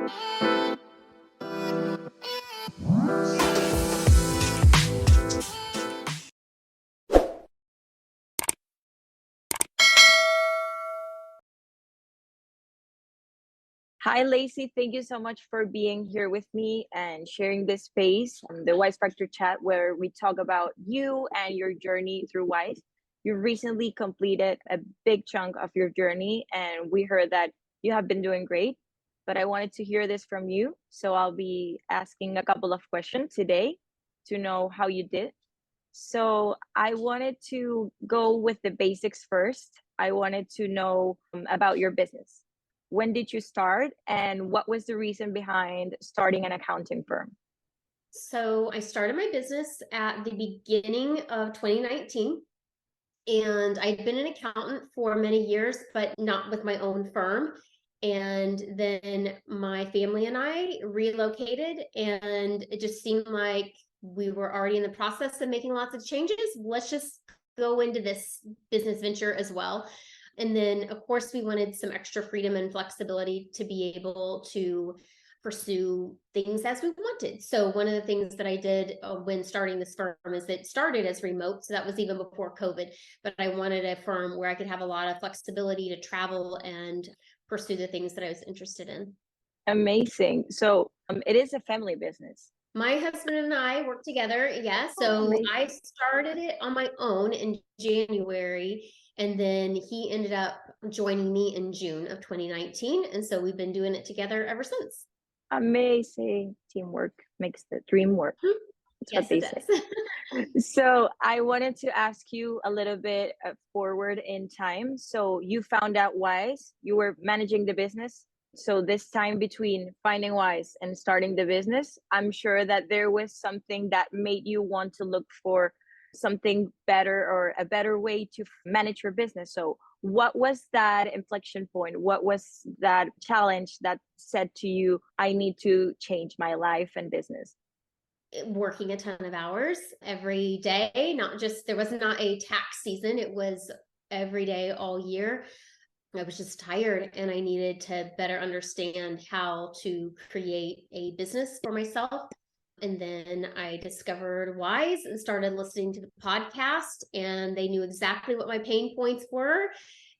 Hi, Lacey. Thank you so much for being here with me and sharing this space, the Wize Factor Chat, where we talk about you and your journey through Wize. You recently completed a big chunk of your journey, and we heard that you have been doing great. But I wanted to hear this from you. So I'll be asking a couple of questions today to know how you did. So I wanted to go with the basics first. I wanted to know about your business. When did you start, and what was the reason behind starting an accounting firm? So I started my business at the beginning of 2019, and I'd been an accountant for many years, but not with my own firm. And then my family and I relocated, and it just seemed like we were already in the process of making lots of changes. Let's just go into this business venture as well. And then, of course, we wanted some extra freedom and flexibility to be able to pursue things as we wanted. So one of the things that I did when starting this firm is it started as remote. So that was even before COVID, but I wanted a firm where I could have a lot of flexibility to travel and pursue the things that I was interested in. Amazing. So it is a family business. My husband and I work together. Yeah. So I started it on my own in January, and then he ended up joining me in June of 2019. And so we've been doing it together ever since. Amazing. Teamwork makes the dream work. That's Yes, what they it say. does. So I wanted to ask you a little bit forward in time. So you found out Wize, you were managing the business. So this time between finding Wize and starting the business, I'm sure that there was something that made you want to look for something better or a better way to manage your business. So what was that inflection point? What was that challenge that said to you, I need to change my life and business? Working a ton of hours every day, not just, there was not a tax season, it was every day all year. I was just tired, and I needed to better understand how to create a business for myself. And then I discovered Wize and started listening to the podcast, and they knew exactly what my pain points were.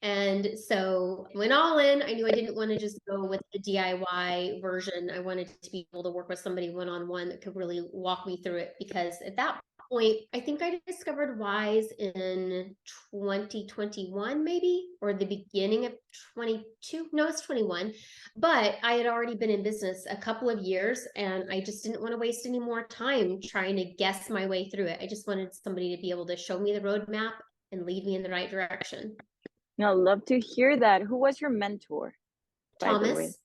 And so I went all in. I knew I didn't want to just go with the DIY version. I wanted to be able to work with somebody one-on-one that could really walk me through it, because at that point, I think I discovered Wize in 2021, maybe, or the beginning of 22. No, it's 21. But I had already been in business a couple of years, and I just didn't want to waste any more time trying to guess my way through it. I just wanted somebody to be able to show me the roadmap and lead me in the right direction. I love to hear that. Who was your mentor, by the way? Thomas.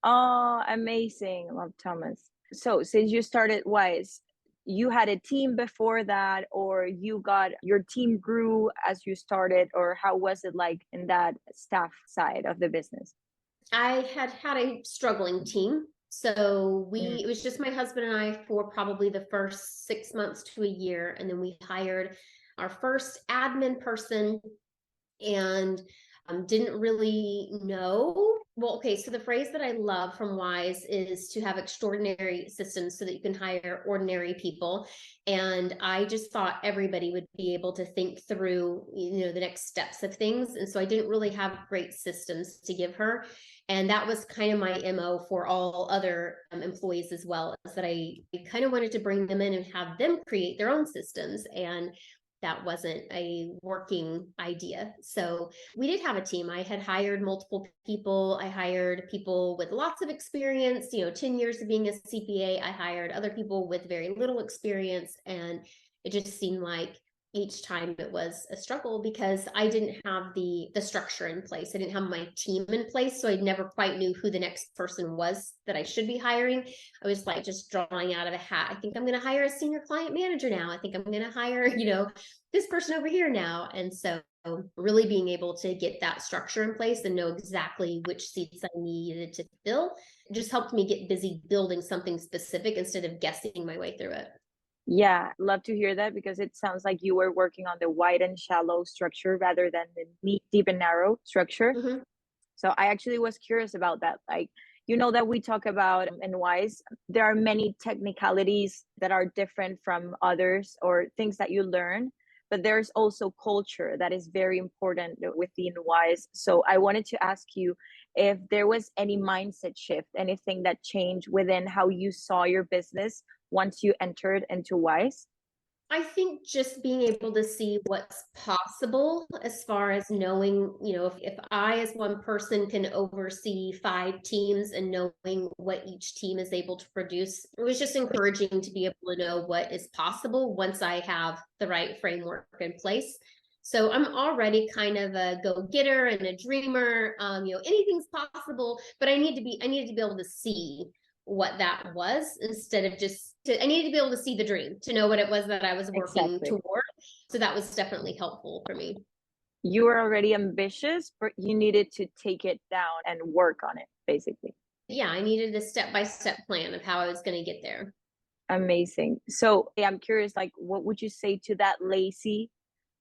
Oh, amazing. Love Thomas. So since you started Wize, you had a team before that, or you got your team grew as you started, or how was it like in that staff side of the business? I had a struggling team. So it was just my husband and I for probably the first 6 months to a year. And then we hired our first admin person, and didn't really know. Well, okay, so the phrase that I love from Wize is to have extraordinary systems so that you can hire ordinary people. And I just thought everybody would be able to think through, the next steps of things. And so I didn't really have great systems to give her. And that was kind of my MO for all other employees as well, is that I kind of wanted to bring them in and have them create their own systems. And that wasn't a working idea. So we did have a team. I had hired multiple people. I hired people with lots of experience, 10 years of being a CPA. I hired other people with very little experience. And it just seemed like each time it was a struggle, because I didn't have the structure in place. I didn't have my team in place. So I never quite knew who the next person was that I should be hiring. I was like just drawing out of a hat. I think I'm going to hire a senior client manager now. I think I'm going to hire, this person over here now. And so really being able to get that structure in place and know exactly which seats I needed to fill just helped me get busy building something specific instead of guessing my way through it. Yeah, love to hear that, because it sounds like you were working on the wide and shallow structure rather than the deep and narrow structure. Mm-hmm. So I actually was curious about that. Like, you know that we talk about in Wize, there are many technicalities that are different from others or things that you learn, but there's also culture that is very important within Wize. So I wanted to ask you if there was any mindset shift, anything that changed within how you saw your business once you entered into Wize. I think just being able to see what's possible as far as knowing, if I as one person can oversee 5 teams and knowing what each team is able to produce, it was just encouraging to be able to know what is possible once I have the right framework in place. So I'm already kind of a go-getter and a dreamer. Anything's possible, but I needed to be able to see what that was instead of I needed to be able to see the dream, to know what it was that I was working toward. So that was definitely helpful for me. You were already ambitious, but you needed to take it down and work on it, basically. Yeah, I needed a step-by-step plan of how I was going to get there. Amazing. So I'm curious, like, what would you say to that Lacey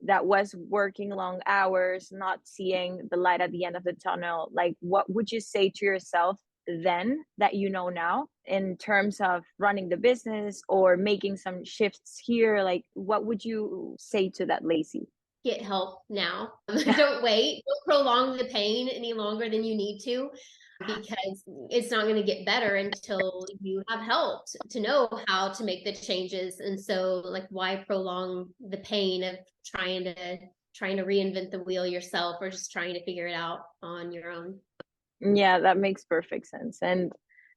that was working long hours, not seeing the light at the end of the tunnel? Like, what would you say to yourself then that you know now in terms of running the business or making some shifts here? Like, what would you say to that Lacey? Get help now. Don't wait. Don't prolong the pain any longer than you need to, because it's not going to get better until you have help to know how to make the changes. And so, like, why prolong the pain of trying to reinvent the wheel yourself, or just trying to figure it out on your own? Yeah, that makes perfect sense. And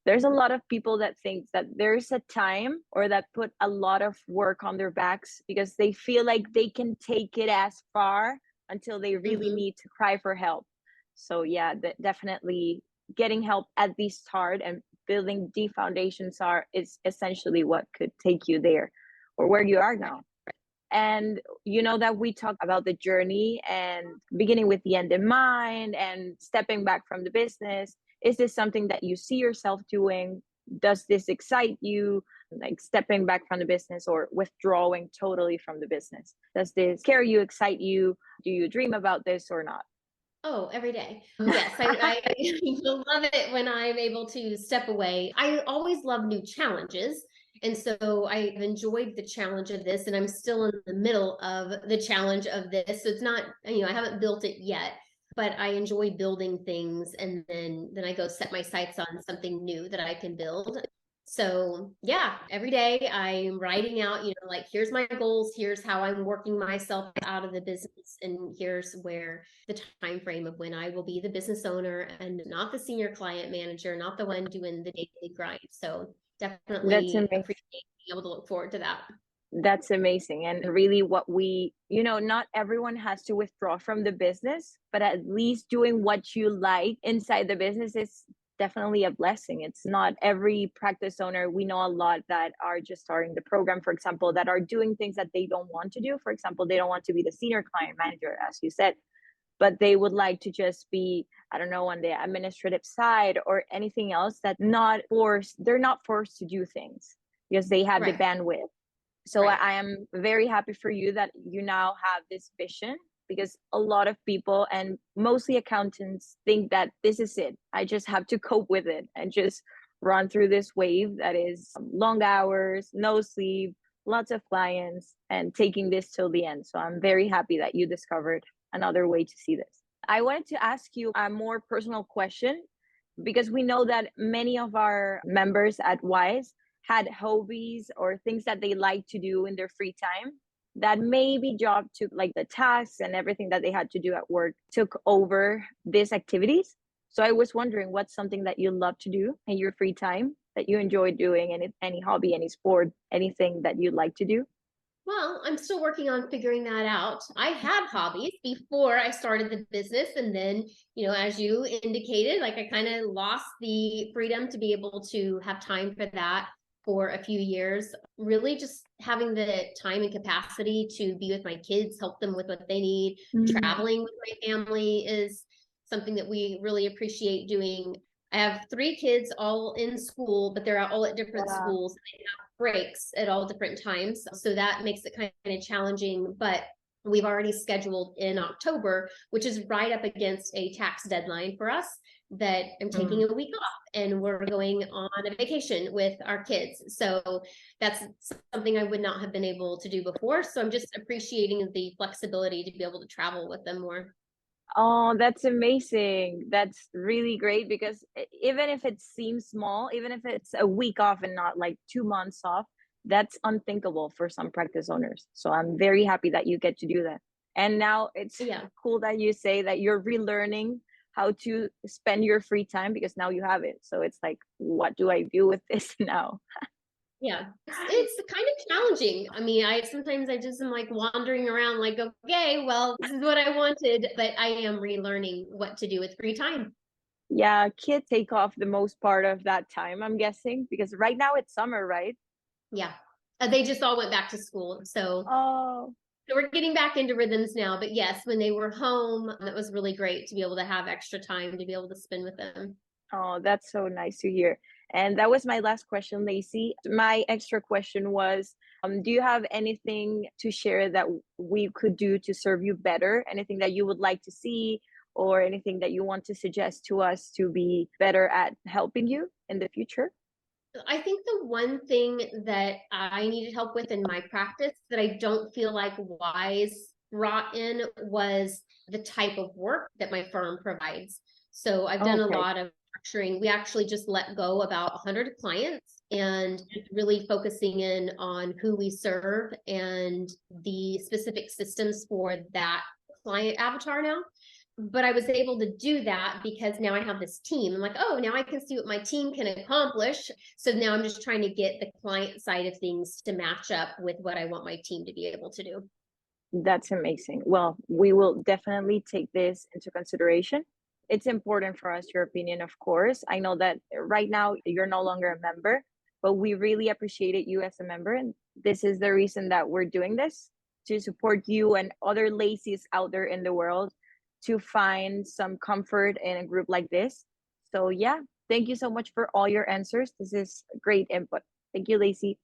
there's a lot of people that think that there's a time or that put a lot of work on their backs because they feel like they can take it as far until they really need to cry for help. So yeah, definitely getting help at the start and building the foundations is essentially what could take you there or where you are now. And you know that we talk about the journey and beginning with the end in mind and stepping back from the business. Is this something that you see yourself doing? Does this excite you, like stepping back from the business or withdrawing totally from the business? Does this scare you, excite you? Do you dream about this or not? Oh, every day. Yes, I love it when I'm able to step away. I always love new challenges. And so I've enjoyed the challenge of this, and I'm still in the middle of the challenge of this. So it's not, I haven't built it yet, but I enjoy building things, and then I go set my sights on something new that I can build. So yeah, every day I'm writing out, like, here's my goals, here's how I'm working myself out of the business, and here's where the time frame of when I will be the business owner and not the senior client manager, not the one doing the daily grind. So definitely appreciate being able to look forward to that. That's amazing. And really what not everyone has to withdraw from the business, but at least doing what you like inside the business is definitely a blessing. It's not every practice owner. We know a lot that are just starting the program, for example, that are doing things that they don't want to do. For example, they don't want to be the senior client manager, as you said, but they would like to just be, I don't know, on the administrative side or anything else that they're not forced to do things because they have the bandwidth. So I am very happy for you that you now have this vision, because a lot of people and mostly accountants think that this is it. I just have to cope with it and just run through this wave that is long hours, no sleep, lots of clients, and taking this till the end. So I'm very happy that you discovered another way to see this. I wanted to ask you a more personal question, because we know that many of our members at Wize had hobbies or things that they like to do in their free time that maybe job took, like the tasks and everything that they had to do at work took over these activities. So I was wondering, what's something that you love to do in your free time that you enjoy doing, and any hobby, any sport, anything that you like to do? Well, I'm still working on figuring that out. I had hobbies before I started the business. And then, as you indicated, like, I kind of lost the freedom to be able to have time for that for a few years. Really just having the time and capacity to be with my kids, help them with what they need. Traveling with my family is something that we really appreciate doing. I have 3 kids all in school, but they're all at different schools. They have breaks at all different times. So that makes it kind of challenging, but we've already scheduled in October, which is right up against a tax deadline for us. that I'm taking a week off and we're going on a vacation with our kids. So that's something I would not have been able to do before. So I'm just appreciating the flexibility to be able to travel with them more. Oh, that's amazing. That's really great because even if it seems small, even if it's a week off and not like 2 months off, that's unthinkable for some practice owners. So I'm very happy that you get to do that. And now it's Yeah. cool that you say that you're relearning how to spend your free time because now you have it. So it's like, what do I do with this now? Yeah, it's kind of challenging. I mean, I just am like wandering around like, okay, well, this is what I wanted, but I am relearning what to do with free time. Yeah, kids take off the most part of that time, I'm guessing, because right now it's summer, right? Yeah. They just all went back to school. Oh, So we're getting back into rhythms now. But yes, when they were home, that was really great to be able to have extra time to be able to spend with them. oh, that's so nice to hear. And that was my last question, Lacey. My extra question was, do you have anything to share that we could do to serve you better? Anything that you would like to see, or anything that you want to suggest to us to be better at helping you in the future? I think the one thing that I needed help with in my practice that I don't feel like Wize brought in was the type of work that my firm provides. So I've done a Okay, lot of structuring. We actually just let go about 100 clients and just really focusing in on who we serve and the specific systems for that client avatar now. But I was able to do that because now I have this team. I'm like, oh, now I can see what my team can accomplish. So now I'm just trying to get the client side of things to match up with what I want my team to be able to do. that's amazing. Well, we will definitely take this into consideration. It's important for us, your opinion, of course. I know that right now you're no longer a member, but we really appreciated you as a member. And this is the reason that we're doing this to support you and other Lacey's out there in the world to find some comfort in a group like this. So, yeah, thank you so much for all your answers. This is great input. Thank you, Lacey.